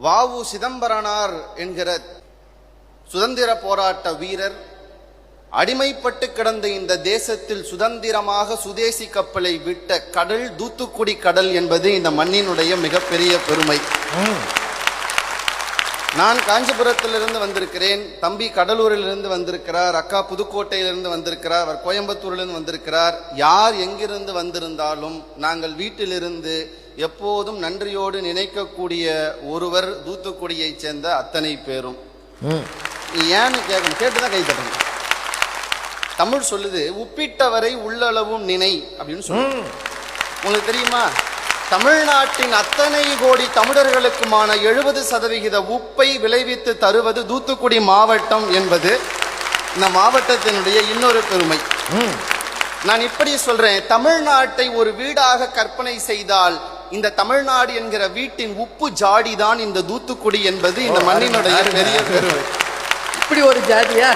வ.உ. சிதம்பரனார் என்கிற சுதந்திர போராட்ட வீரர் அடிமைப்பட்டு கிடந்த இந்த தேசத்தில் சுதந்திரமாக சுதேசி கப்பலை விட்ட கடல் தூத்துக்குடி கடல் என்பது இந்த மண்ணினுடைய மிகப்பெரிய பெருமை. நான் காஞ்சிபுரத்திலிருந்து வந்திருக்கிறேன், தம்பி கடலூரிலிருந்து வந்திருக்கிறார், அக்கா புதுக்கோட்டையிலிருந்து வந்திருக்கிறார், அவர் கோயம்புத்தூரிலிருந்து வந்திருக்கிறார். யார் எங்கிருந்து வந்திருந்தாலும் நாங்கள் வீட்டிலிருந்து எப்போதும் நன்றியோடு நினைக்கக்கூடிய ஒருவர் தூத்துக்குடியை சேர்ந்த அத்தனை பேரும். ஏன்னு கேட்கணும், கேட்டுதான் கை தட்டணும். தமிழ் சொல்லுது, உப்பிட்டவரை உள்ளளவும் நினை அப்படின்னு சொல்லு. உங்களுக்கு தெரியுமா, தமிழ்நாட்டின் அத்தனை கோடி தமிழர்களுக்குமான 70% உப்பை விளைவித்து தருவது தூத்துக்குடி மாவட்டம் என்பது இந்த மாவட்டத்தினுடைய இன்னொரு பெருமை. நான் இப்படி சொல்றேன், தமிழ்நாட்டை ஒரு வீடாக கற்பனை செய்தால் இந்த தமிழ்நாடு என்கிற வீட்டின் உப்பு ஜாடிதான் இந்த தூத்துக்குடி என்பது இந்த மண்ணினுடைய பெரிய பெருமை. இப்படி ஒரு ஜாதியா